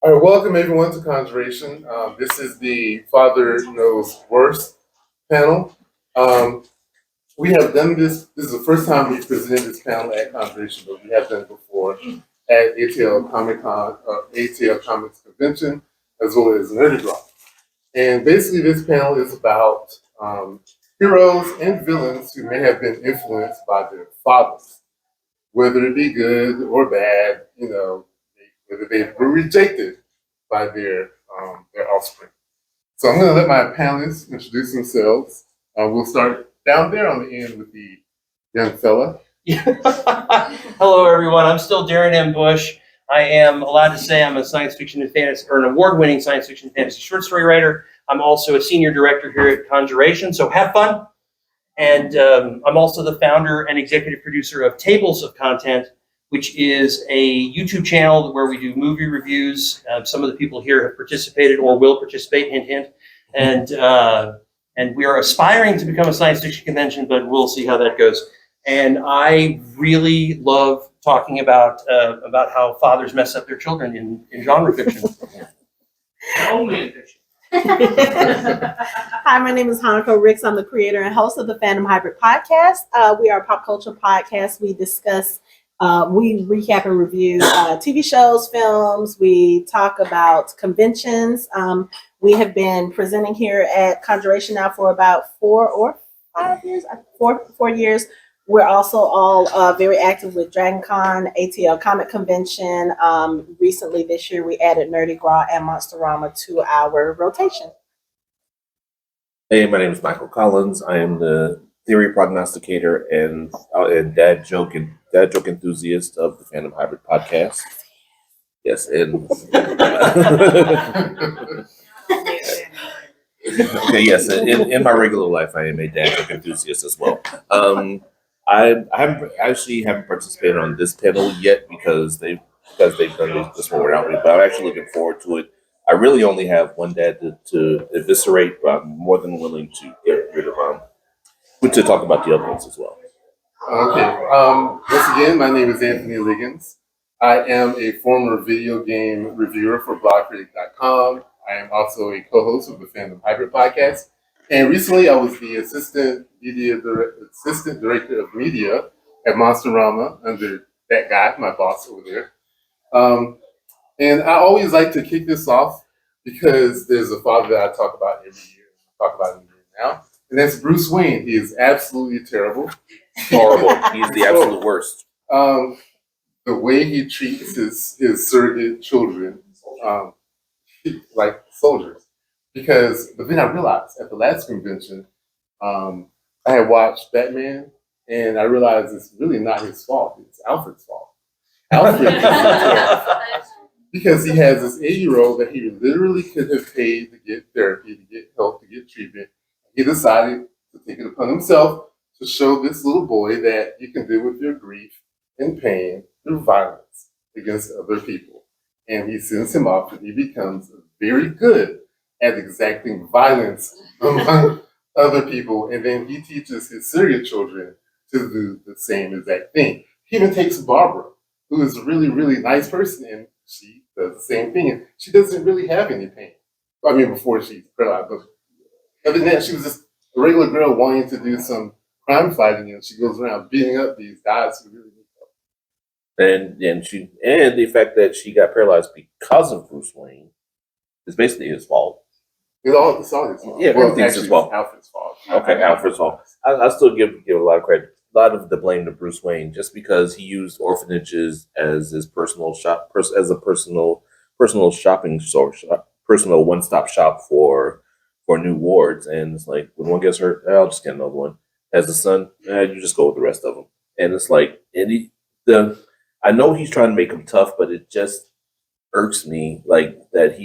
All right, welcome everyone to Conjuration. This is the Father Knows Worst panel. Um, we have done this. This is the first time we've presented this panel at Conjuration, but we have done it before at ATL Comic Con, ATL Comics Convention, as well as Nerdy Rock. And basically, this panel is about heroes and villains who may have been influenced by their fathers, whether it be good or bad. Whether they were rejected by their offspring. So I'm going to let my panelists introduce themselves. We'll start down there on the end with the young fella. Hello, everyone. I'm still Darin M. I am allowed to say I'm a science fiction and fantasy, or an award-winning science fiction and fantasy short story writer. I'm also a senior director here at Conjuration, so have fun. And I'm also the founder and executive producer of Tables of Content, which is a YouTube channel where we do movie reviews. Some of the people here have participated or will participate, hint, hint. And we are aspiring to become a science fiction convention, but we'll see how that goes. And I really love talking about how fathers mess up their children in genre fiction. Only in fiction. Hi, my name is Hanako M. I'm the creator and host of the Fandom Hybrid podcast. We are a pop culture podcast. We discuss, we recap and review TV shows, films. We talk about conventions. We have been presenting here at Conjuration now for about 4 or 5 years, 4 years. We're also all very active with Dragon Con, ATL Comic Convention. Recently this year, we added Nerdy Graw and Monsterama to our rotation. Hey, my name is Michael Collins. I am the theory prognosticator and dad joke enthusiast of the Fandom Hybrid podcast. Yes, and okay, yes. In my regular life, I am a dad joke enthusiast as well. I haven't participated on this panel yet because they've done this one without me, but I'm actually looking forward to it. I really only have one dad to eviscerate, but I'm more than willing to get rid of to talk about the other ones as well. Okay. Once again, my name is Anthony Liggins. I am a former video game reviewer for blogcritic.com. I am also a co-host of the Fandom Hybrid podcast. And recently, I was the assistant director of media at Monsterama under that guy, my boss over there. And I always like to kick this off because there's a father that I talk about every year. I talk about him now, and that's Bruce Wayne. He is absolutely terrible, horrible. He's the absolute worst. The way he treats his surrogate children, like soldiers. But then I realized at the last convention, I had watched Batman, and I realized it's really not his fault. It's Alfred's fault. Alfred is because he has this 8-year-old that he literally could have paid to get therapy, to get help, to get treatment. He decided to take it upon himself to show this little boy that you can deal with your grief and pain through violence against other people. And he sends him off, and he becomes very good at exacting violence among other people, and then he teaches his surrogate children to do the same exact thing. He even takes Barbara, who is a really, really nice person, and she does the same thing, and she doesn't really have any pain. I mean, before she's paralyzed, but other than that, she was just a regular girl wanting to do some crime fighting, and she goes around beating up these guys who really need help. And the fact that she got paralyzed because of Bruce Wayne is basically his fault. It's all his fault. Yeah, everything's his fault. Alfred's fault. Okay, Alfred's fault. I still give a lot of credit, a lot of the blame to Bruce Wayne, just because he used orphanages as his personal shopping store, personal one-stop shop for new wards. And it's like, when one gets hurt, I'll just get another one. As the son, you just go with the rest of them. And it's like, I know he's trying to make him tough, but it just irks me, like that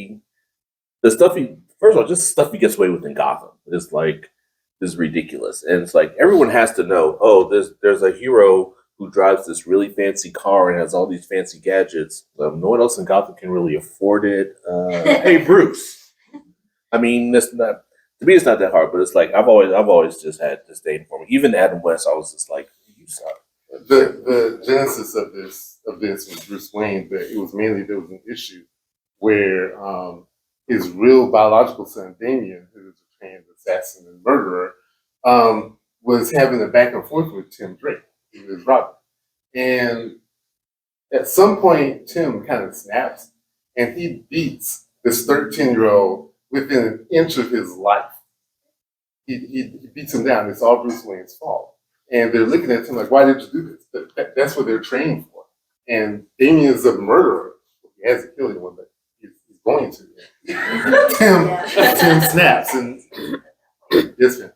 first of all, just stuff he gets away with in Gotham is ridiculous. And it's like, everyone has to know, oh, there's a hero who drives this really fancy car and has all these fancy gadgets. No one else in Gotham can really afford it. Hey, Bruce. I mean, to me, it's not that hard, but it's like, I've always just had disdain for him. Even Adam West, I was just like, you suck. The genesis of this was Bruce Wayne, but it was mainly there was an issue where his real biological son, Damien, who is a trained assassin and murderer, was having a back and forth with Tim Drake, who is Robin. And at some point, Tim kind of snaps and he beats this 13-year-old within an inch of his life. He beats him down. It's all Bruce Wayne's fault. And they're looking at him like, why did you do this? But that's what they're trained for. And Damien is a murderer. He hasn't killed anyone, but he's going to. Tim snaps. And yes, ma'am.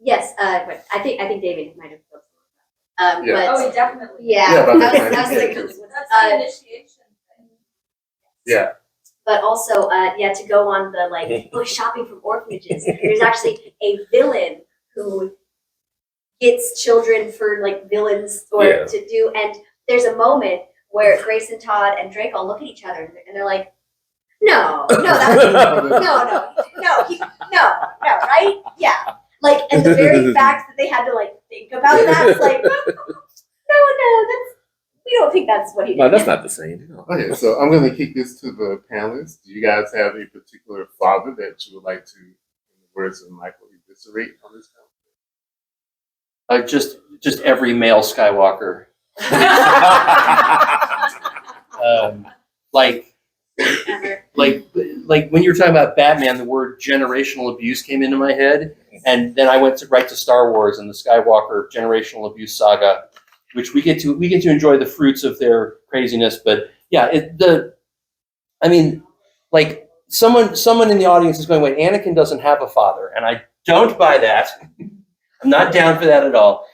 Yes, but I think David might have killed someone. Yeah. But he definitely. Yeah, I about was that. thinking, That's the initiation thing. Yeah. but also, to go on the shopping from orphanages. There's actually a villain who gets children for villains or to do, and there's a moment where Grace and Todd and Drake all look at each other and they're like, no, right? Yeah. And the very fact that they had to think about that, it's like, no, we don't think that's what he did. No, that's not the same. No. Okay, so I'm going to kick this to the panelists. Do you guys have a particular father that you would like to, in the words of Michael, eviscerate on this panel? Just every male Skywalker. Like when you were talking about Batman, the word generational abuse came into my head, and then I went right to Star Wars and the Skywalker generational abuse saga, which we get to enjoy the fruits of their craziness. But yeah, someone in the audience is going, wait, Anakin doesn't have a father, and I don't buy that. I'm not down for that at all.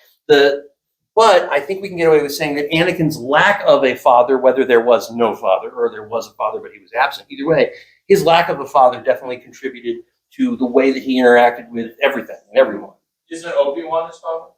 But I think we can get away with saying that Anakin's lack of a father, whether there was no father or there was a father but he was absent, either way, his lack of a father definitely contributed to the way that he interacted with everything and everyone. Isn't Obi-Wan his father?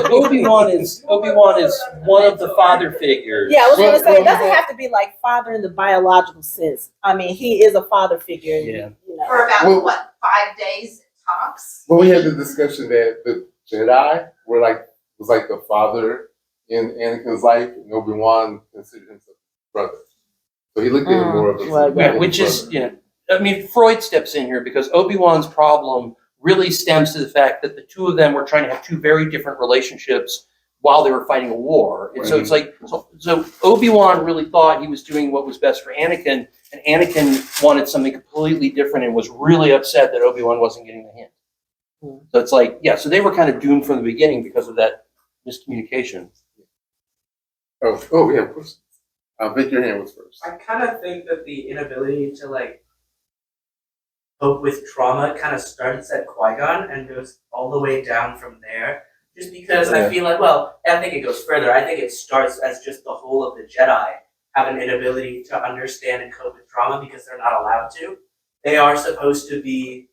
Obi-Wan is one of the father figures. Yeah, I was going to say, it doesn't have to be father in the biological sense. I mean, he is a father figure. Yeah. For about 5 days tops. Well, we had the discussion that the Jedi was like the father in Anakin's life, and Obi-Wan considered himself his brother. So he looked at him more of a Which is, Freud steps in here because Obi-Wan's problem really stems to the fact that the two of them were trying to have two very different relationships while they were fighting a war. And so it's so Obi-Wan really thought he was doing what was best for Anakin, and Anakin wanted something completely different and was really upset that Obi-Wan wasn't getting the hint. So it's so they were kind of doomed from the beginning because of that miscommunication. Oh, we have questions. Vic, your hand was first. I kind of think that the inability to cope with trauma kind of starts at Qui-Gon and goes all the way down from there. Just because I feel I think it goes further. I think it starts as just the whole of the Jedi have an inability to understand and cope with trauma because they're not allowed to. They are supposed to be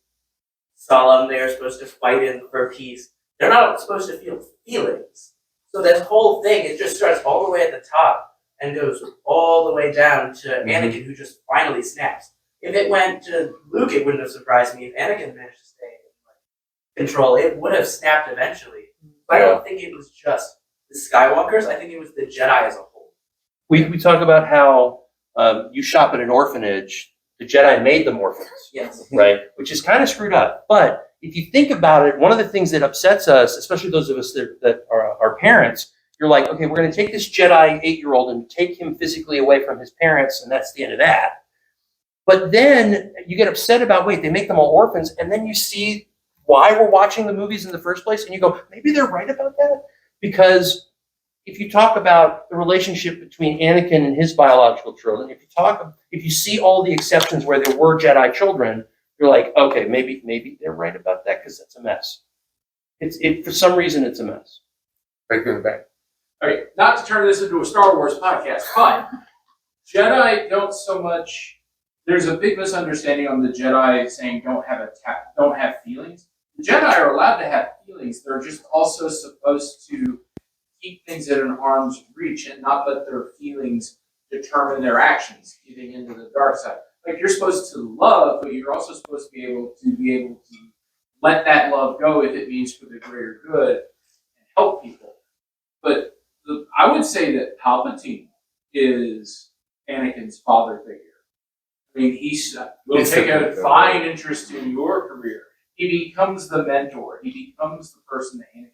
solemn. They are supposed to fight for peace. They're not supposed to feel feelings. So this whole thing, it just starts all the way at the top and goes all the way down to Anakin, who just finally snaps. If it went to Luke, it wouldn't have surprised me. If Anakin managed to stay in control, it would have snapped eventually. But I don't think it was just the Skywalkers. I think it was the Jedi as a whole. We talk about how you shop at an orphanage. The Jedi made them orphans. Yes. Right? Which is kind of screwed up. But if you think about it, one of the things that upsets us, especially those of us that are parents, you're like, okay, we're going to take this Jedi 8-year-old and take him physically away from his parents, and that's the end of that. But then you get upset about, wait, they make them all orphans, and then you see why we're watching the movies in the first place, and you go, maybe they're right about that? Because if you talk about the relationship between Anakin and his biological children, if you see all the exceptions where there were Jedi children, you're like, okay, maybe they're right about that because that's a mess. For some reason, it's a mess. Right in the back. All right, not to turn this into a Star Wars podcast, but Jedi don't so much. There's a big misunderstanding on the Jedi saying don't have feelings. The Jedi are allowed to have feelings. They're just also supposed to keep things at an arm's reach and not let their feelings determine their actions, getting into the dark side. Like you're supposed to love, but you're also supposed to be able to let that love go if it means for the greater good and help people. But I would say that Palpatine is Anakin's father figure. I mean, will take a fine interest in your career. He becomes the mentor. He becomes the person that Anakin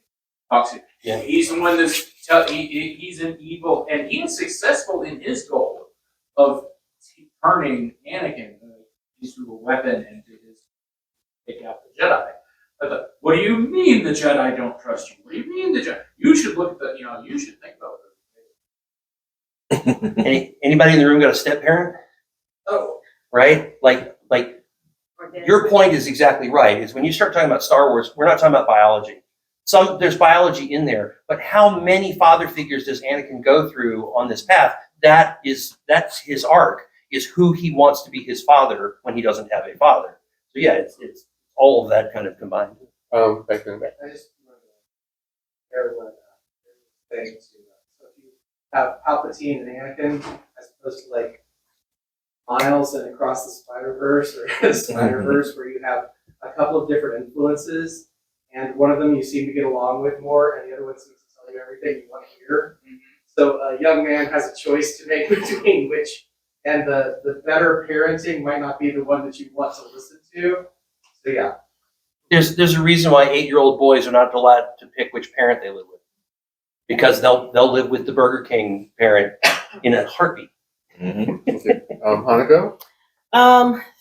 talks to. Yeah. He's the one he's an evil, and he is successful in his goal of turning Anakin into a weapon and to take out the Jedi. But what do you mean the Jedi don't trust you? What do you mean the Jedi? You should look at you should think about it. Anybody in the room got a step parent? Oh. Right? Like your point is exactly right. Is when you start talking about Star Wars, we're not talking about biology. There's biology in there, but how many father figures does Anakin go through on this path? That's his arc, is who he wants to be his father when he doesn't have a father. So yeah, it's all of that kind of combined. Back then. I just wanted to share what thing to. So if you have Palpatine and Anakin, as opposed to like Miles and Across the Spider-Verse or the Spider-Verse, where you have a couple of different influences, and one of them you seem to get along with more, and the other one seems to tell you everything you want to hear. So a young man has a choice to make between which, and the better parenting might not be the one that you want to listen to. So yeah. There's a reason why 8-year-old boys are not allowed to pick which parent they live with, because they'll live with the Burger King parent in a heartbeat. Okay. Hanako?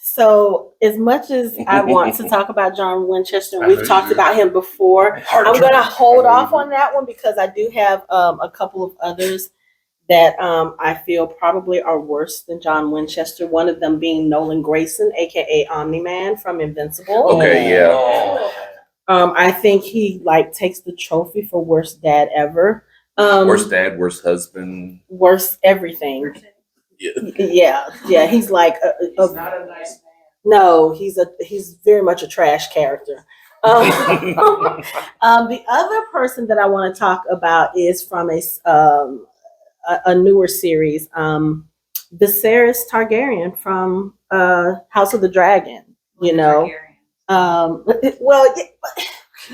So as much as I want to talk about John Winchester, we've talked about him before, I'm going to hold off on that one because I do have a couple of others that I feel probably are worse than John Winchester. One of them being Nolan Grayson, aka Omni-Man from Invincible. Okay, yeah. I think he takes the trophy for worst dad ever. Worst dad, worst husband. Worst everything. Yeah. Yeah. He's like He's not a nice man. no, he's very much a trash character. The other person that I want to talk about is from a newer series, Viserys Targaryen from House of the Dragon. You know, well,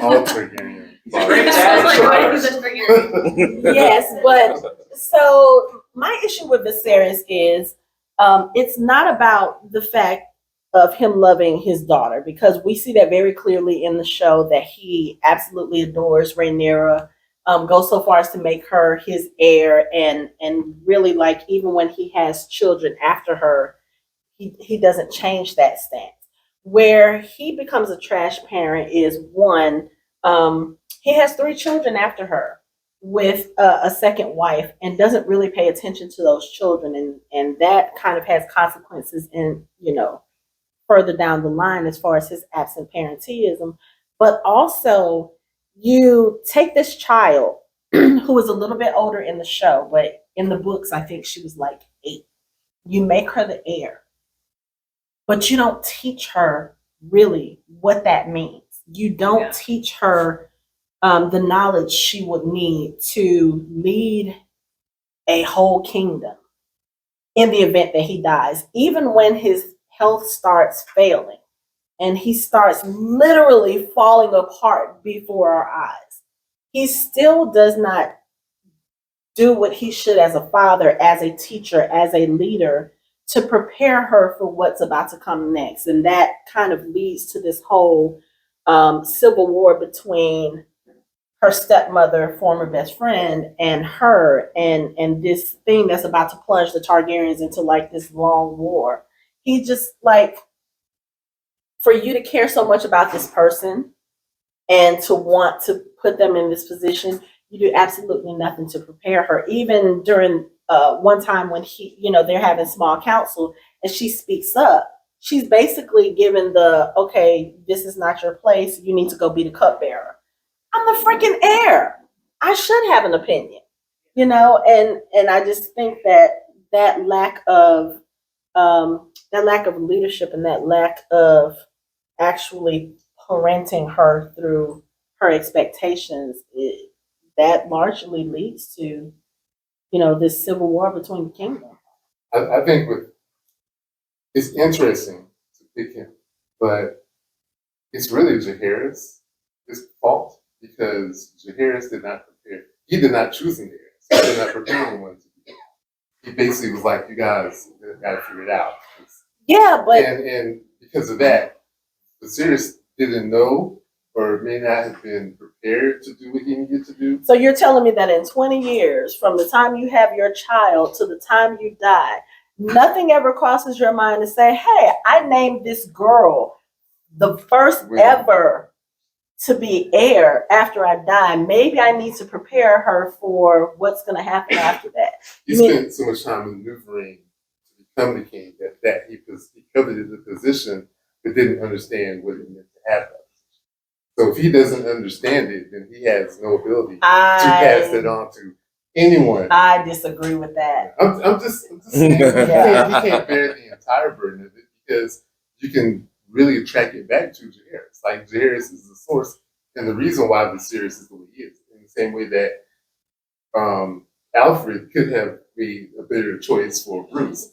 All Targaryen. Great yes, but so my issue with Viserys is it's not about the fact of him loving his daughter, because we see that very clearly in the show that he absolutely adores Rhaenyra, goes so far as to make her his heir, and really even when he has children after her, he doesn't change that stance. Where he becomes a trash parent is one, he has 3 children after her with a second wife and doesn't really pay attention to those children, and that kind of has consequences in further down the line as far as his absent parenteeism. But also, you take this child who is a little bit older in the show, but in the books I think she was 8. You make her the heir, but you don't teach her really what that means. You don't teach her the knowledge she would need to lead a whole kingdom in the event that he dies. Even when his health starts failing and he starts literally falling apart before our eyes, he still does not do what he should as a father, as a teacher, as a leader, to prepare her for what's about to come next. And that kind of leads to this whole civil war between her stepmother, former best friend, and her, and this thing that's about to plunge the Targaryens into this long war. He just for you to care so much about this person and to want to put them in this position, you do absolutely nothing to prepare her. Even during one time when they're having small council and she speaks up, she's basically given okay, this is not your place. You need to go be the cupbearer. I'm the freaking heir. I should have an opinion, and I just think that lack of leadership and that lack of actually parenting her through her expectations, that largely leads to this civil war between the kingdom. I think it's interesting to pick him, but it's really Jaehaerys' fault, because Jaehaerys did not prepare. He did not choose him. So they're not preparing anyone to do it. He basically was like, you guys got to figure it out. Yeah, but And because of that, the series didn't know or may not have been prepared to do what he needed to do. so you're telling me that in 20 years, from the time you have your child to the time you die, nothing ever crosses your mind to say, hey, I named this girl the first ever to be heir after I die. Maybe I need to prepare her for what's going to happen after that. He spent so much time maneuvering to become the king that he coveted the position but didn't understand what it meant to have that. So if he doesn't understand it, then he has no ability to pass it on to anyone. I disagree with that. I'm just saying, he can't bear the entire burden of it because you can really track it back to Jaehaerys. Like, Jaehaerys is the source and the reason why the series is the way it is. In the same way that Alfred could have made a better choice for Bruce.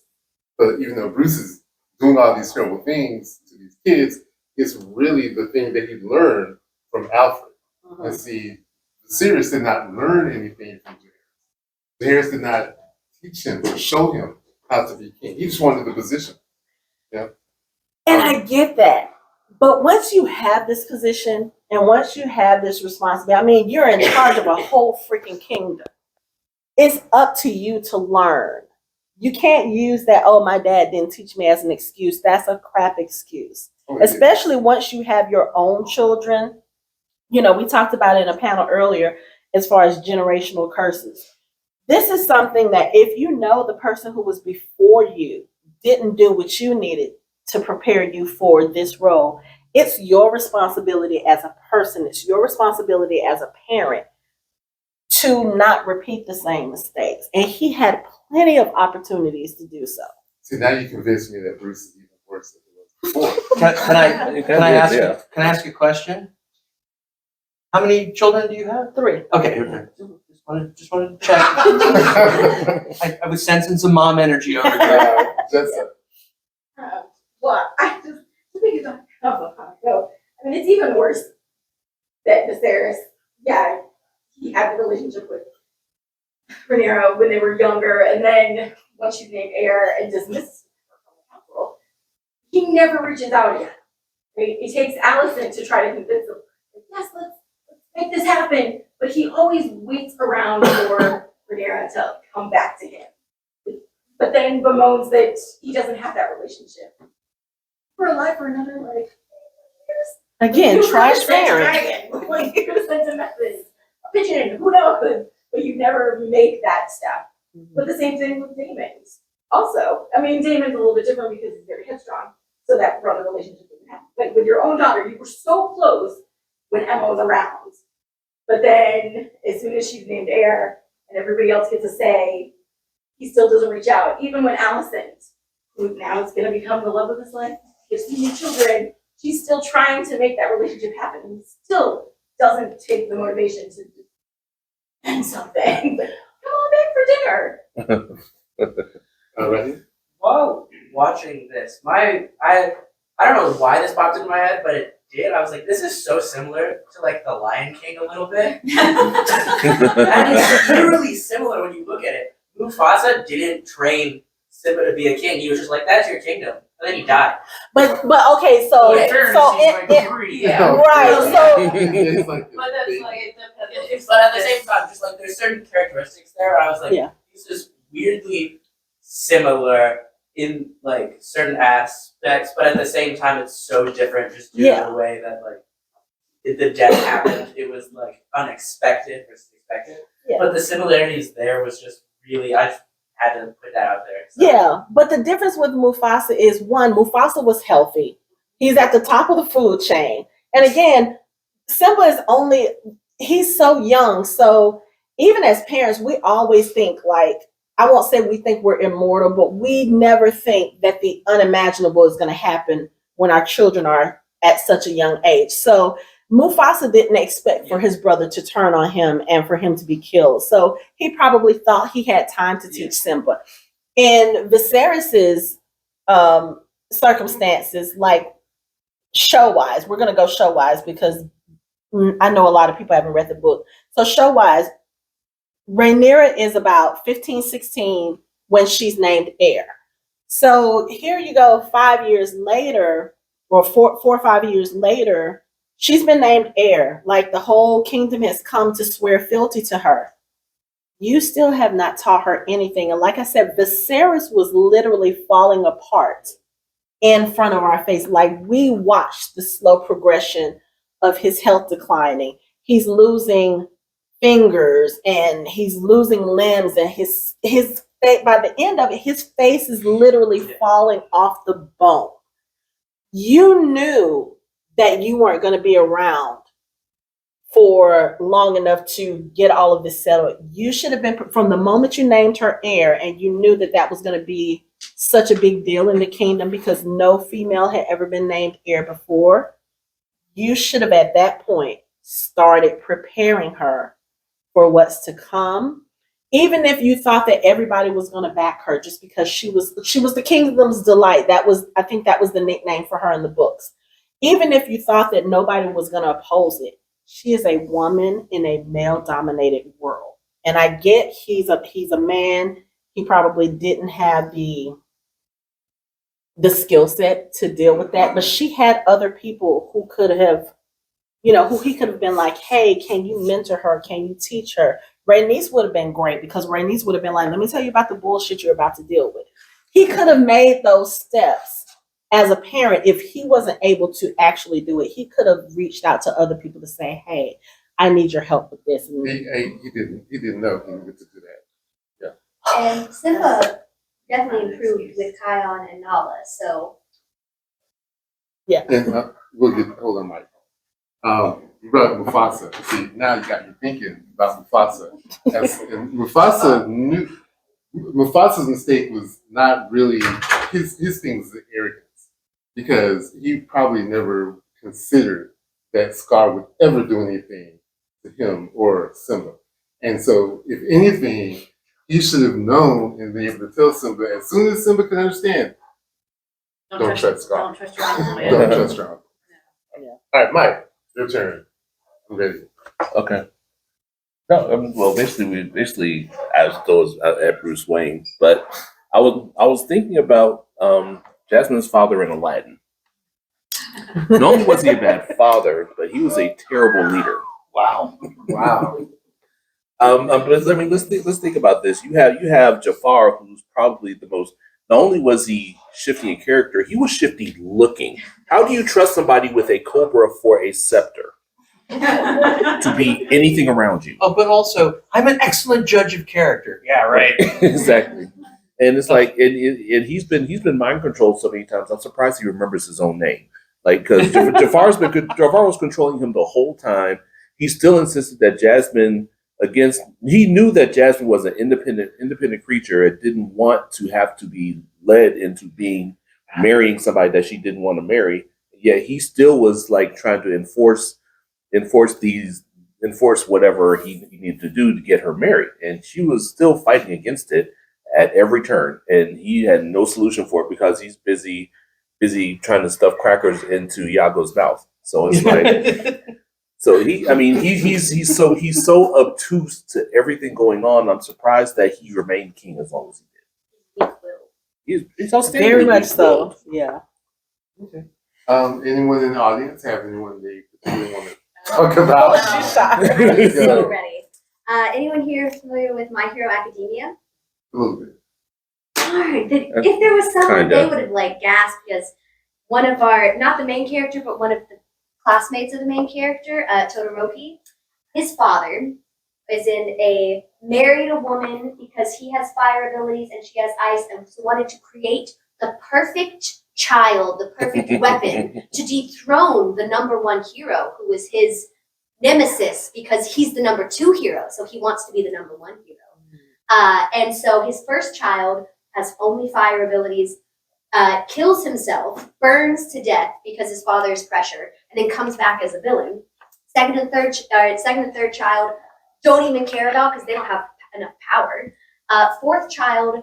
But even though Bruce is doing all these terrible things to these kids, it's really the thing that he learned from Alfred. Mm-hmm. And see, the series did not learn anything from Jaehaerys. Jaehaerys did not teach him or show him how to be king. He just wanted the position. Yeah. And I get that. But once you have this position and once you have this responsibility, I mean, you're in charge of a whole freaking kingdom. It's up to you to learn. You can't use that, oh, my dad didn't teach me as an excuse. That's a crap excuse. Especially once you have your own children. You know, we talked about it in a panel earlier as far as generational curses. This is something that if you know the person who was before you didn't do what you needed to prepare you for this role, it's your responsibility as a person, it's your responsibility as a parent to not repeat the same mistakes. And he had plenty of opportunities to do so. See, now you convinced me that Bruce is even worse than he was before. Can I ask a question? How many children do you have? 3. Okay. Just wanted to check. I was sensing some mom energy over here. Well, I just think it's on Hanako. I mean, it's even worse that Viserys, he had the relationship with Rhaenyra when they were younger, and then once she's named heir and dismisses her from the council, he never reaches out again. Right? It takes Alicent to try to convince him, yes, let's make this happen, but he always waits around for Rhaenyra to come back to him. But then bemoans that he doesn't have that relationship. We're alive for another, like, years. Again, trash parent. Like, you could have sent a message, a pigeon, who knows? But you never make that step. But the same thing with Daemon. Also, I mean, Daemon's a little bit different because he's very headstrong, so that brother relationship didn't happen. But with your own daughter, you were so close when Emma was around. But then, as soon as she's named heir and everybody else gets a say, he still doesn't reach out. Even when Alicent, who now is going to become the love of his life, gives him new children, she's still trying to make that relationship happen. And he still doesn't take the motivation to do something. Come on back for dinner. Ready? While watching this, I don't know why this popped into my head, but it did. I was like, this is so similar to like the Lion King a little bit. And it's literally similar when you look at it. Mufasa didn't train Simba to be a king. He was just like, that's your kingdom. And then he died. But okay, so In fairness, so he's it, like 3. right, so It's like But that's like, it depends. But at the same time, just like there's certain characteristics there. I was like, Yeah. this is weirdly similar in like certain aspects, but at the same time, it's so different just due to the way that like the death happened. It was like unexpected versus expected. Yeah. But the similarities there was just really, I just had to put that out there. So. yeah, but the difference with Mufasa is, one, Mufasa was healthy. He's at the top of the food chain. And again, Simba is he's so young. So even as parents, we always think like, I won't say we think we're immortal, but we never think that the unimaginable is going to happen when our children are at such a young age. So Mufasa didn't expect for his brother to turn on him and for him to be killed. So he probably thought he had time to teach Simba. In Viserys's circumstances, like show-wise, we're going to go show-wise because I know a lot of people haven't read the book. So show-wise, Rhaenyra is about 15, 16 when she's named heir. So here you go, 5 years later, or four or 5 years later, she's been named heir. Like the whole kingdom has come to swear fealty to her. You still have not taught her anything. And like I said, Viserys was literally falling apart in front of our face. Like we watched the slow progression of his health declining. He's losing fingers and he's losing limbs, and his by the end of it, his face is literally falling off the bone. You knew that you weren't going to be around for long enough to get all of this settled. You should have been, from the moment you named her heir, and you knew that that was going to be such a big deal in the kingdom because no female had ever been named heir before. You should have at that point started preparing her for what's to come. Even if you thought that everybody was going to back her just because she was the kingdom's delight. I think that was the nickname for her in the books. Even if you thought that nobody was going to oppose it, she is a woman in a male-dominated world. And I get he's a man. He probably didn't have the skill set to deal with that, but she had other people who could have, who he could have been like, hey, can you mentor her? Can you teach her? Rhaenys would have been great because Rhaenys would have been like, let me tell you about the bullshit you're about to deal with. He could have made those steps as a parent. If he wasn't able to actually do it, he could have reached out to other people to say, hey, I need your help with this. And He didn't know he needed to do that. And Simba definitely improved with Kion and Nala, so. And we'll get, hold on, Mike. You brought up Mufasa. See, now you got me thinking about Mufasa. And Mufasa's mistake was not really, his thing was the arrogance. Because he probably never considered that Scar would ever do anything to him or Simba. And so, if anything, he should have known and been able to tell Simba as soon as Simba could understand, don't trust Scar. Don't trust your uncle. Don't trust your uncle. All right, Mike, your turn. I'm ready. Okay. No, well, basically, as those at Bruce Wayne, but I was thinking about Jasmine's father in Aladdin. Not only was he a bad father, but he was a terrible leader. Wow. But I mean, let's think about this. You have Jafar, who's probably the most. Not only was he shifty in character, he was shifty looking. How do you trust somebody with a cobra for a scepter to be anything around you? Oh, but also, I'm an excellent judge of character. Yeah, right. Exactly. And it's like, and he's been mind controlled so many times. I'm surprised he remembers his own name. Like, because Jafar was controlling him the whole time. He still insisted that Jasmine he knew that Jasmine was an independent creature and didn't want to have to be led into marrying somebody that she didn't want to marry. Yet he still was like trying to enforce whatever he needed to do to get her married. And she was still fighting against it at every turn. And he had no solution for it because he's busy trying to stuff crackers into Iago's mouth. So it's like, he's so obtuse to everything going on. I'm surprised that he remained king as long as he did. He's outstanding. very much so. Yeah. Okay. Anyone in the audience have anyone they particularly want to talk about? She's shocked. So ready. Anyone here familiar with My Hero Academia? A little bit. Darn, if there was someone, they would have gasped because one of our, not the main character, but one of the classmates of the main character, Todoroki, his father married a woman because he has fire abilities and she has ice, and so wanted to create the perfect child, the perfect weapon to dethrone the #1 hero, who is his nemesis because he's the #2 hero, so he wants to be the #1 hero. And so his first child has only fire abilities, kills himself, burns to death because his father's pressure, and then comes back as a villain. Second and third child don't even care about because they don't have enough power. Fourth child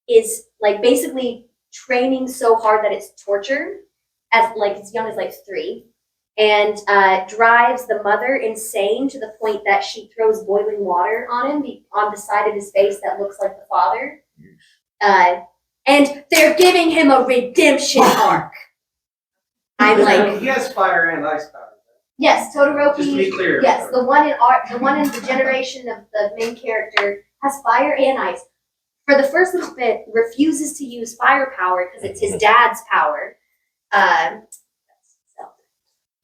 is basically training so hard that it's torture as as young as 3. and drives the mother insane to the point that she throws boiling water on him on the side of his face that looks like the father. And they're giving him a redemption arc. I'm like, he has fire and ice powers. yes, Todoroki. Just to be clear. Yes, the one in the generation of the main character has fire and ice. For the first little bit, refuses to use fire power because it's his dad's power. I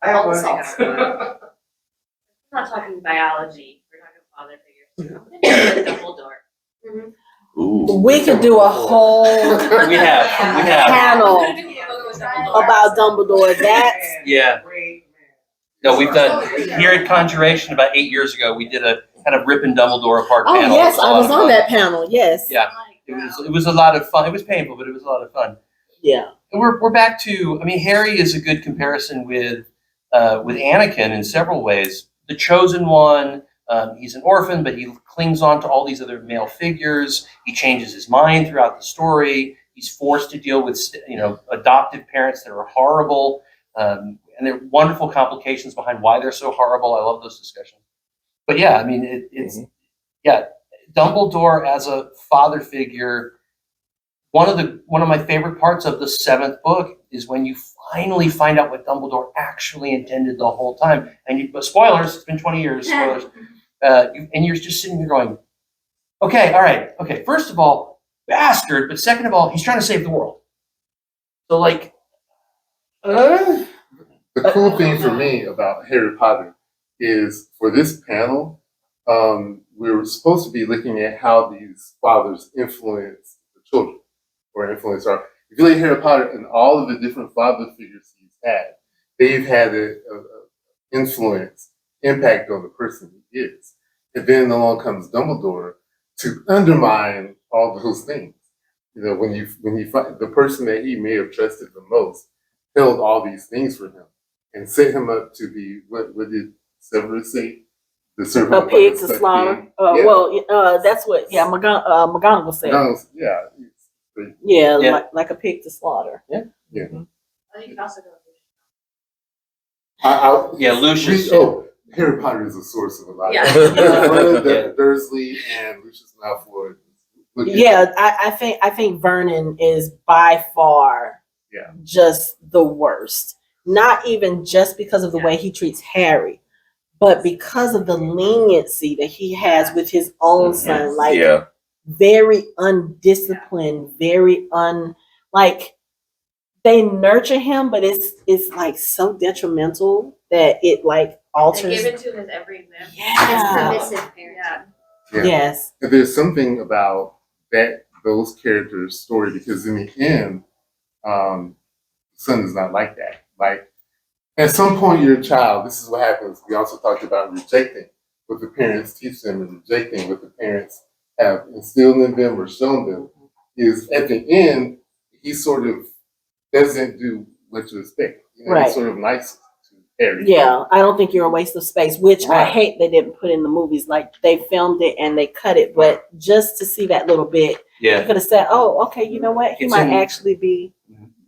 have All one. the We're not talking biology. We're talking father figures. Dumbledore. Ooh. We could do a whole We have. panel about Dumbledore. That's Yeah. Great No, we've done, here at Conjuration about 8 years ago, we did a kind of ripping Dumbledore apart oh panel. yes, It a I lot was of on fun. that panel. Yes. Yeah. It was a lot of fun. It was painful, but it was a lot of fun. Yeah. And we're back to, I mean, Harry is a good comparison with Anakin in several ways. The chosen one, he's an orphan, but he clings on to all these other male figures. He changes his mind throughout the story. He's forced to deal with, adoptive parents that are horrible. And there are wonderful complications behind why they're so horrible. I love those discussions. But yeah, I mean, yeah, Dumbledore as a father figure. One of my favorite parts of the 7th book is when you finally find out what Dumbledore actually intended the whole time. And but spoilers, it's been 20 years, spoilers. And you're just sitting here going, okay, all right, okay. First of all, bastard, but second of all, he's trying to save the world. So like, The cool thing for me about Harry Potter is for this panel, we were supposed to be looking at how these fathers influence the children or influence our. If you look at Harry Potter and all of the different father figures he's had, they've had an influence, impact on the person he is. And then along comes Dumbledore to undermine all those things. You know, when he find the person that he may have trusted the most held all these things for him and set him up to be what did Severus say? The servant A of pig a to stuck slaughter. pig. Yeah. Well, that's what. Yeah, McGonagall said. Yeah. Yeah, Yeah. like a pig to slaughter. Yeah. I think you could also go. yeah, Lucius. Harry Potter is a source of a lot. Yeah. Vernon Dursley and Lucius Malfoy. Look at- Yeah, I think Vernon is by far just the worst. Not even just because of the way he treats Harry, but because of the leniency that he has with his own son. Like very undisciplined, very like they nurture him, but it's like so detrimental that it like They alters. gave it to him as every exam. Yeah. permissive parent. Yeah. Yes. And there's something about those characters' story because in the end, the son is not like that. Like at some point, you're a child. This is what happens. We also talked about rejecting what the parents teach them and rejecting what the parents have instilled in them or shown them. Is at the end, he sort of doesn't do what you expect. You know, Right. He's sort of nice to Harry. Yeah, I don't think you're a waste of space, which I Right. hate they didn't put in the movies. Like they filmed it and they cut it, but just to see that little bit, you Yeah. could have said, "Oh, okay, you know what? He It's might in- actually be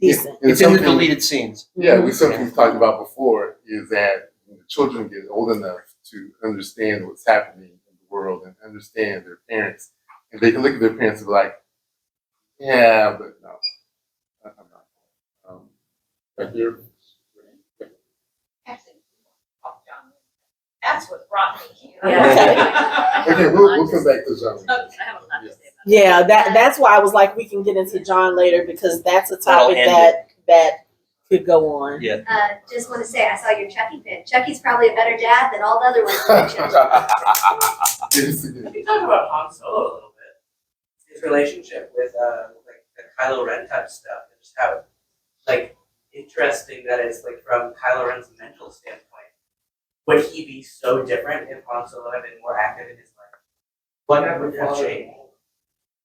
decent." And It's in the something- deleted scenes. Yeah, something we've talked about before is that when the children get old enough to understand what's happening in the world and understand their parents, and they can look at their parents and be like, "Yeah, but no, I'm not." Right here. That's what brought me here. Okay, we'll come back to John. I have a lot to say about Yeah, that's why I was like, we can get into John later because that's a topic That'll end that could go on. Yeah. Just want to say, I saw your Chucky pin. Chucky's probably a better dad than all the other ones you mentioned. We can talk about Han Solo a little bit. His relationship with like the Kylo Ren type stuff, and just how like interesting that is, like from Kylo Ren's mental standpoint. Would he be so different if Han Solo had been more active in his life? What would have changed?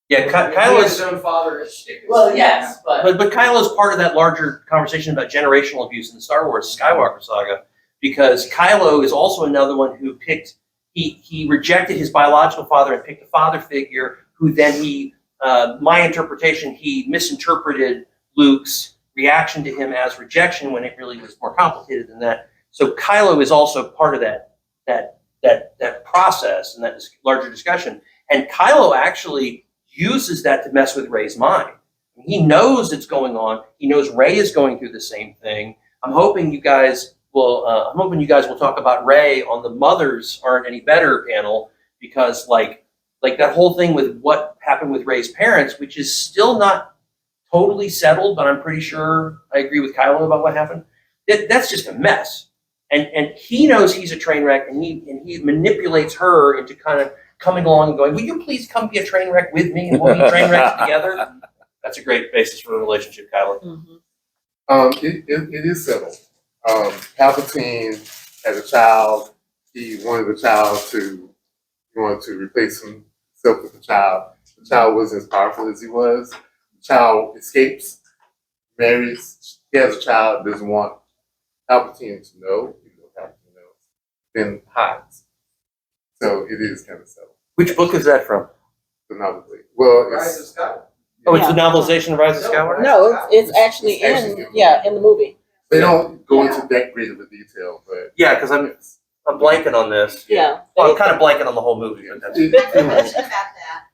Yeah, He has Kylo's. his own father issues. Well, yes, but But Kylo's part of that larger conversation about generational abuse in the Star Wars Skywalker saga, because Kylo is also another one who picked. He rejected his biological father and picked a father figure who then my interpretation, he misinterpreted Luke's reaction to him as rejection when it really was more complicated than that. So Kylo is also part of that process and that larger discussion. And Kylo actually uses that to mess with Rey's mind. He knows it's going on. He knows Rey is going through the same thing. I'm hoping you guys will talk about Rey on the Mothers Aren't Any Better panel, because like that whole thing with what happened with Rey's parents, which is still not totally settled, but I'm pretty sure I agree with Kylo about what happened. That's just a mess. And he knows he's a train wreck, and he manipulates her into kind of coming along and going, will you please come be a train wreck with me, and we'll be train wrecks together? That's a great basis for a relationship, Kylo. It is settled. Palpatine had a child. He wanted to replace himself with the child. The child wasn't as powerful as he was. The child escapes, marries, he has a child, doesn't want Palpatine to know, even though Palpatine knows, then hides. So it is kind of settled. Which book is that from? The novel. Well, Rise of Skywalker. Oh, it's the novelization of Rise of Skywalker? No, it's actually in the movie. They don't go into that great of a detail, but Yeah, because I'm blanking on this. Yeah. Well, I'm kind of blanking on the whole movie. But that's It- Quick question about that.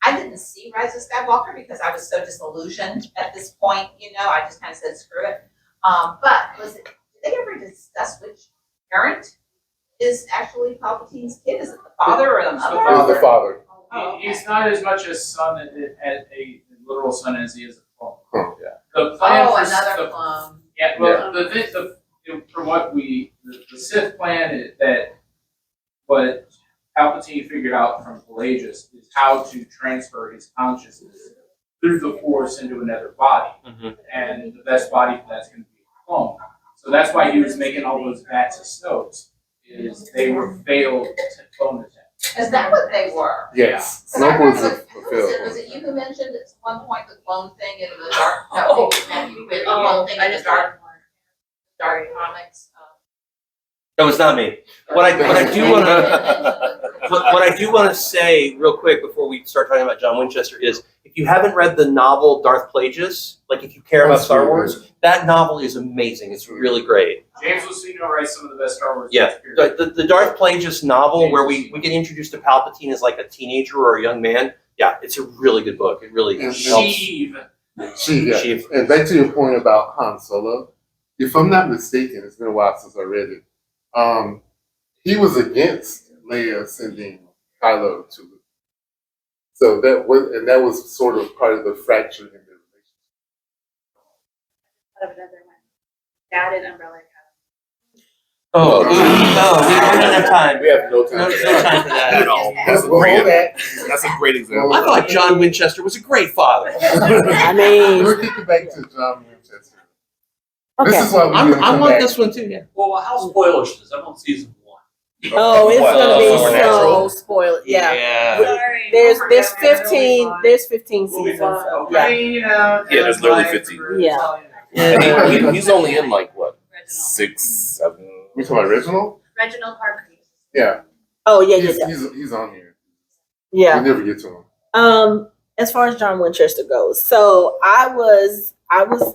I didn't see Rise of Skywalker because I was so disillusioned at this point, I just kind of said, screw it. But did they ever discuss which parent is actually Palpatine's kid? Is it the father or the mother? the father. Oh, okay. He's not as much a son, a literal son, as he is a clone. Oh, yeah. The plan for Another clone. Yeah, well, from what the Sith plan is that what Palpatine figured out from Pelagius is how to transfer his consciousness through the Force into another body, and the best body for that's going to be a clone. So that's why he was making all those vats of Snokes. Is they were failed clone attempts. Is that what they were? Yes. Because I Snoke was remember, a who was it? Was failed. it you who mentioned at one point the clone thing in the dark? No, Matthew, the clone thing in the dark comics. No, it's not me. What I do want to say real quick before we start talking about John Winchester is, if you haven't read the novel Darth Plagueis, like if you care about Star Wars, that novel is amazing. It's really great. James Luceno writes some of the best Star Wars. Yeah, books, the Darth Plagueis novel where we get introduced to Palpatine as like a teenager or a young man. Yeah, it's a really good book. It really And helps. Sheev. Yeah. And back to your point about Han Solo, if I'm not mistaken, it's been a while since I read it. He was against Leia sending Kylo to Luke. So that was sort of part of the fracture in their relationship. Of another one. Dad and Umbrella Oh, no, we don't have time. We have no time. No time for that at all. That's a Well, great, hold that. that's a great example. I thought John Winchester was a great father. I mean, We're kicking back to John Winchester. okay. This is why we didn't I come want back. this one too. Yeah. Well, how spoilers is this? I'm on season 1. Oh, it's What, gonna be so Supernatural? spoiled. Yeah. Yeah. Sorry. There's 15 We'll be seasons. fine. So, Okay. yeah. Yeah, there's literally 15. Yeah. And he's only in like what, 6, 7? We talking about original? Reginald Hargreaves. Yeah. Oh yeah, He's, yeah, he's on here. yeah. We never get to him. As far as John Winchester goes, so I was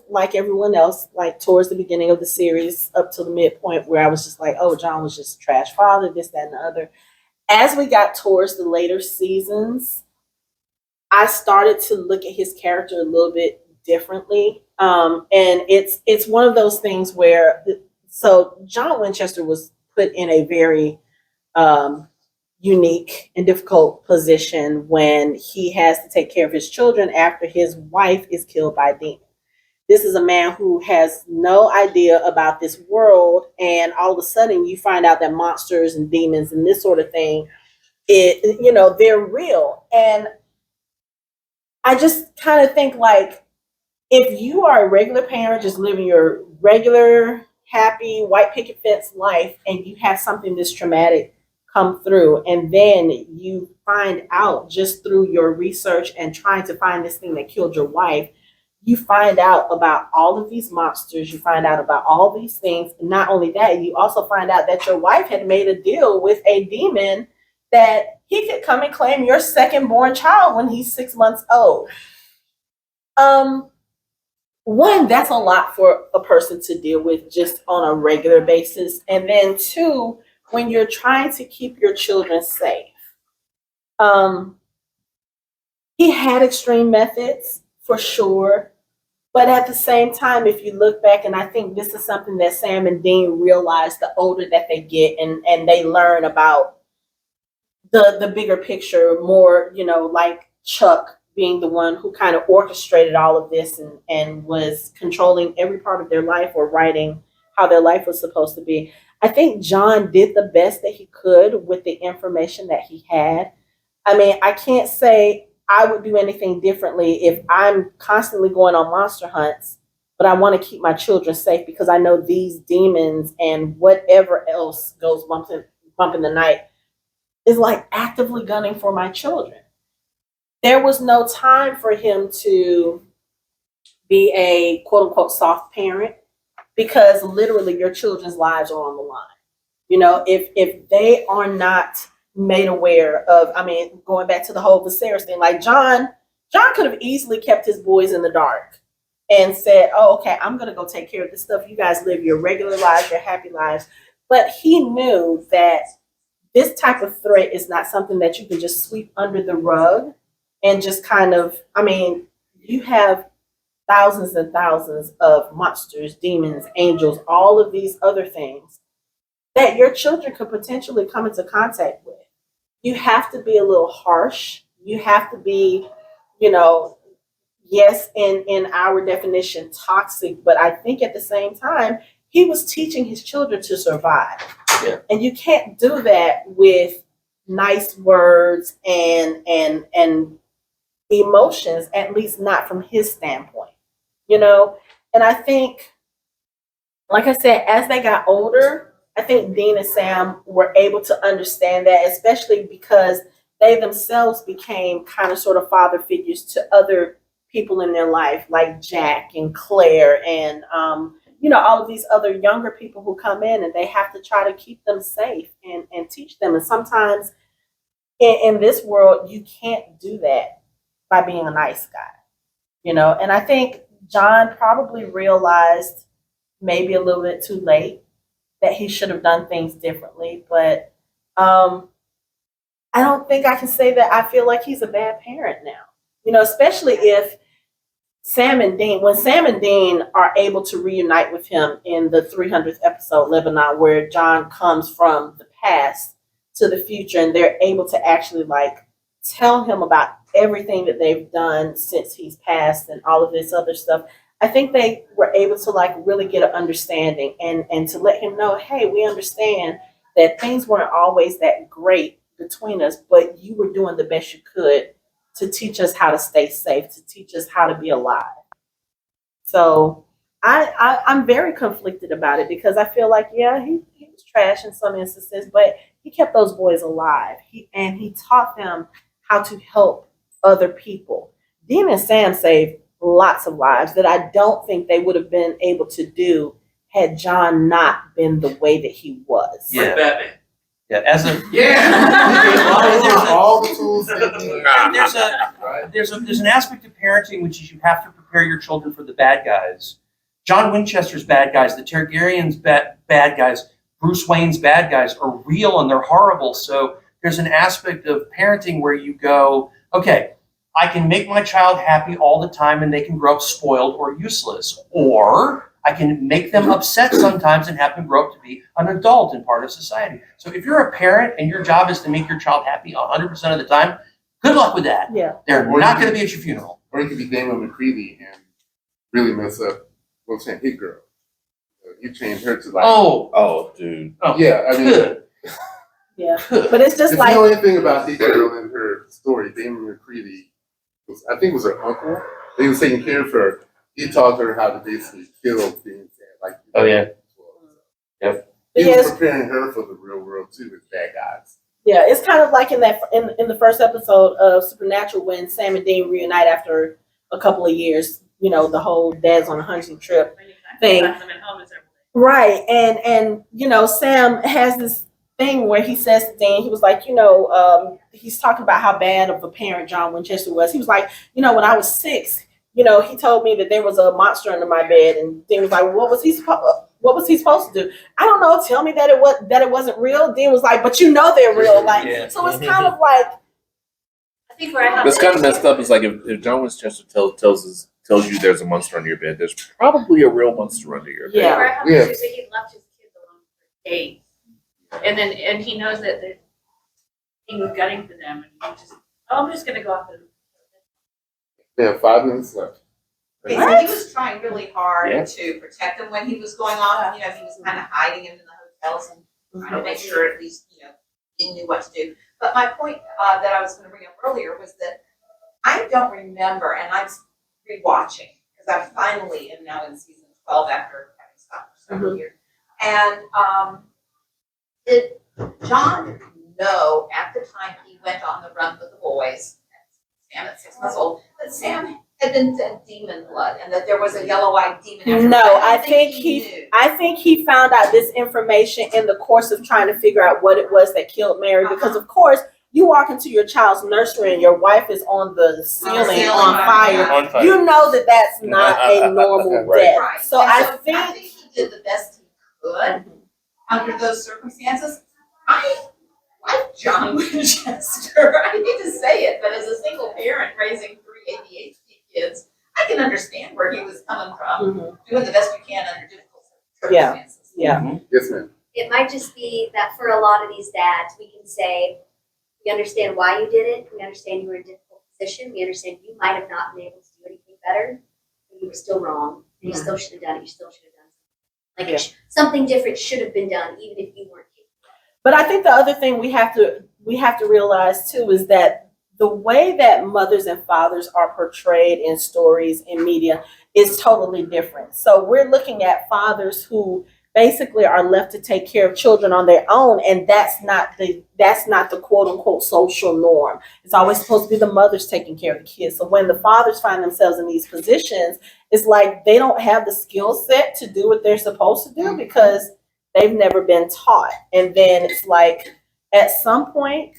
like everyone else, like towards the beginning of the series up to the midpoint where I was just like, oh, John was just a trash father, this, that, and the other. As we got towards the later seasons, I started to look at his character a little bit differently. And it's one of those things where so John Winchester was put in a very unique and difficult position when he has to take care of his children after his wife is killed by a demon. This is a man who has no idea about this world, and all of a sudden you find out that monsters and demons and this sort of thing, they're real. And I just kind of think, like, if you are a regular parent just living your regular, happy, white picket fence life, and you have something this traumatic come through, and then you find out just through your research and trying to find this thing that killed your wife, you find out about all of these monsters, you find out about all these things. And not only that, you also find out that your wife had made a deal with a demon that he could come and claim your second born child when he's 6 months old. one, that's a lot for a person to deal with just on a regular basis. And then two, when you're trying to keep your children safe. He had extreme methods for sure. But at the same time, if you look back, and I think this is something that Sam and Dean realize the older that they get and they learn about the bigger picture more, like Chuck being the one who kind of orchestrated all of this and was controlling every part of their life or writing how their life was supposed to be. I think John did the best that he could with the information that he had. I mean, I can't say I would do anything differently if I'm constantly going on monster hunts, but I want to keep my children safe because I know these demons and whatever else goes bump in the night is like actively gunning for my children. There was no time for him to be a quote unquote soft parent because literally your children's lives are on the line. If they are not made aware of, going back to the whole Viserys thing, like John could have easily kept his boys in the dark and said, oh, okay, I'm going to go take care of this stuff. You guys live your regular lives, your happy lives. But he knew that this type of threat is not something that you can just sweep under the rug and just kind of, you have thousands and thousands of monsters, demons, angels, all of these other things that your children could potentially come into contact with. You have to be a little harsh. You have to be, yes, in our definition, toxic, but I think at the same time, he was teaching his children to survive. Yeah. And you can't do that with nice words and emotions, at least not from his standpoint, And I think, like I said, as they got older, I think Dean and Sam were able to understand that, especially because they themselves became kind of sort of father figures to other people in their life, like Jack and Claire and, all of these other younger people who come in and they have to try to keep them safe and teach them. And sometimes in this world, you can't do that by being a nice guy, And I think John probably realized maybe a little bit too late that he should have done things differently. But I don't think I can say that I feel like he's a bad parent now, especially if when Sam and Dean are able to reunite with him in the 300th episode, Lebanon, where John comes from the past to the future and they're able to actually tell him about everything that they've done since he's passed and all of this other stuff. I think they were able to really get an understanding and to let him know, hey, we understand that things weren't always that great between us, but you were doing the best you could to teach us how to stay safe, to teach us how to be alive. So I'm very conflicted about it because I feel like, yeah, he was trash in some instances, but he kept those boys alive. He taught them how to help other people. Dean and Sam saved lots of lives that I don't think they would have been able to do had John not been the way that he was. Yeah. Like Batman. Yeah, as a all the tools they need. there's an aspect of parenting which is you have to prepare your children for the bad guys. John Winchester's bad guys, the Targaryens' bad guys, Bruce Wayne's bad guys are real and they're horrible. So there's an aspect of parenting where you go, okay, I can make my child happy all the time and they can grow up spoiled or useless, or I can make them upset sometimes and have them grow up to be an adult and part of society. So if you're a parent and your job is to make your child happy 100% of the time, good luck with that. Yeah. They're not going to be at your funeral. Or you could be Damon McCready and really mess up, Hit Girl. You change her to Oh, dude. Oh, yeah, good. Yeah. But it's just if you know anything about Hit Girl and her story, Damon McCready was her uncle. He was taking care of her. He taught her how to basically kill things. Oh, yeah. Yep. He was preparing her for the real world too with bad guys. Yeah, it's kind of like in the first episode of Supernatural when Sam and Dean reunite after a couple of years. The whole dad's on a hunting trip thing. Right, and Sam has this thing where he says to Dean, he was like, he's talking about how bad of a parent John Winchester was. He was like, when I was 6, he told me that there was a monster under my bed, and Dean was like, what was he supposed to do? I don't know. Tell me that it wasn't real. Dean was like, but they're real. Like, Yeah. so it's kind of like, I think where I have That's kind of messed up. It's like if John Winchester tells you there's a monster under your bed, there's probably a real monster under your bed. Yeah. Where I have Yeah. issues that he left his kids alone for days. And he knows that he was gutting for them, and he just, I'm just gonna go off and. We have 5 minutes left. Okay, so he was trying really hard Yeah. to protect him when he was going off. He was kind of hiding him in the hotels and trying to make sure at least, he knew what to do. But my point that I was going to bring up earlier was that I don't remember, and I'm rewatching because I finally am now in season 12 after having stopped for several years. And did John know at the time he went on the run with the boys, Sam at 6 months old, that Sam had been fed demon blood and that there was a yellow-eyed demon? no, I think knew. I think he found out this information in the course of trying to figure out what it was that killed Mary. Because of course, you walk into your child's nursery and your wife is on the ceiling on fire. On fire. You know that that's not a normal Right. death. Right. So And I I think he did the best he could under those circumstances. I like John Winchester. I hate to say it, but as a single parent raising 3 ADHD kids, I can understand where he was coming from, doing the best you can under difficult circumstances. Yeah. Yes, ma'am. It might just be that for a lot of these dads, we can say, we understand why you did it. We understand you were in a difficult position. We understand you might have not been able to do anything better, but you were still wrong. And you still should have done it. You still should have done something. Like something different should have been done, even if you weren't capable. But I think the other thing we have to realize too is that the way that mothers and fathers are portrayed in stories in media is totally different. So we're looking at fathers who basically are left to take care of children on their own, and that's not the quote unquote social norm. It's always supposed to be the mothers taking care of the kids. So when the fathers find themselves in these positions, it's like they don't have the skill set to do what they're supposed to do because they've never been taught. And then it's like at some point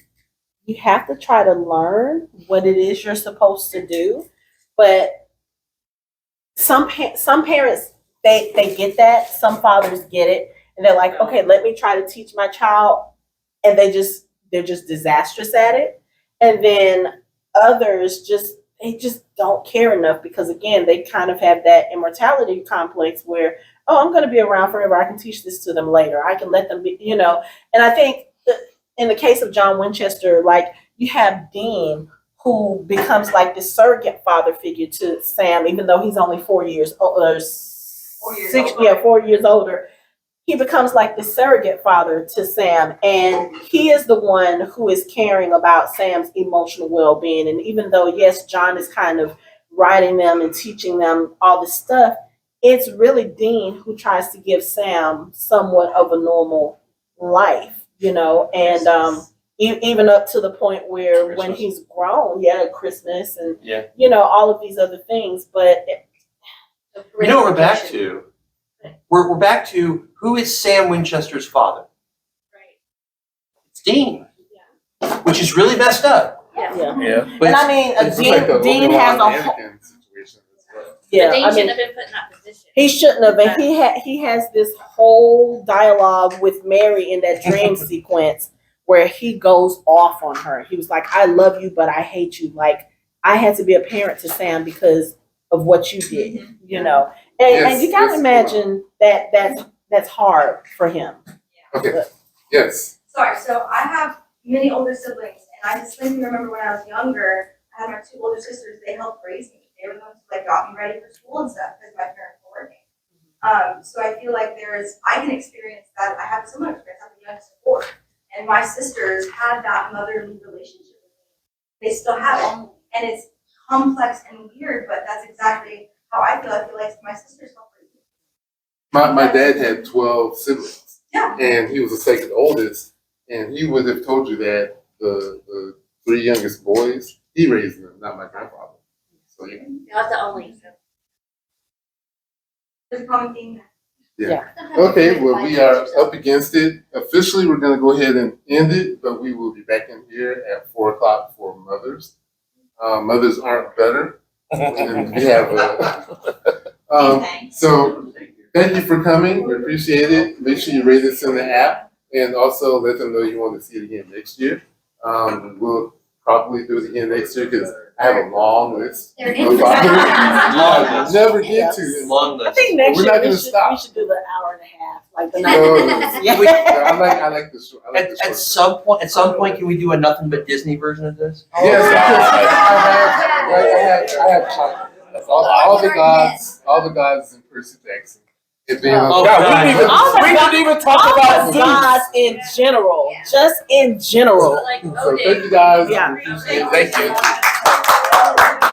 you have to try to learn what it is you're supposed to do. But some parents, they get that. Some fathers get it, and they're like, okay, let me try to teach my child, and they're just disastrous at it. And then others they just don't care enough because again, they kind of have that immortality complex where, oh, I'm going to be around forever. I can teach this to them later. I can let them be, And I think in the case of John Winchester, like you have Dean, who becomes like this surrogate father figure to Sam, even though he's only 4 years older. 4 years older. He becomes like the surrogate father to Sam, and he is the one who is caring about Sam's emotional well-being. And even though, yes, John is kind of writing them and teaching them all this stuff, it's really Dean who tries to give Sam somewhat of a normal life, and even up to the point where Christmas. when he's grown, Christmas and all of these other things, but. You know what we're back to? We're back to who is Sam Winchester's father? Right. It's Dean, which is really messed up. Yeah. Yeah. But And I mean, It's just like the Dean has a whole. Anakin situation as well. But Yeah, Dean I mean, shouldn't have been put in that position. he shouldn't have. And he has this whole dialogue with Mary in that dream sequence where he goes off on her. He was like, "I love you, but I hate you." Like I had to be a parent to Sam because of what you did, And you gotta imagine that's hard for him. Okay. Yes. Sorry, so I have many older siblings, and I distinctly remember when I was younger, I had my 2 older sisters, they helped raise me. They were the ones who got me ready for school and stuff because my parents were working. So I feel like I can experience that. I have a similar experience. I'm the youngest of 4. And my sisters had that motherly relationship with me. They still have it. And it's complex and weird, but that's exactly how I feel. I feel like my sisters helped raise me. My dad had 12 siblings. Yeah. And he was the second oldest. And he would have told you that the 3 youngest boys, he raised them, not my grandfather. So yeah. Not the only. There's a common theme. Okay, well, we are up against it. Officially, we're going to go ahead and end it, but we will be back in here at 4 o'clock for Mothers. Mothers aren't better. And we have Thanks. so thank you for coming. We appreciate it. Make sure you rate us in the app, and also let them know you want to see it again next year. We'll probably do it again next year because I have a long list. There it of is. items. Never get to it. Long I list. think next We're year not we gonna should, stop. we should do the hour and a half, like the No, night. no, no. I like the short. I like the At short. some point, can we do a nothing but Disney version of this? Yes, I have all the gods in Percy Jackson. It being Oh, God, God. we didn't even talk All about the Zeus. gods in general, Yeah. just in general. Like, So thank you guys. Yeah. We appreciate it. Thank you.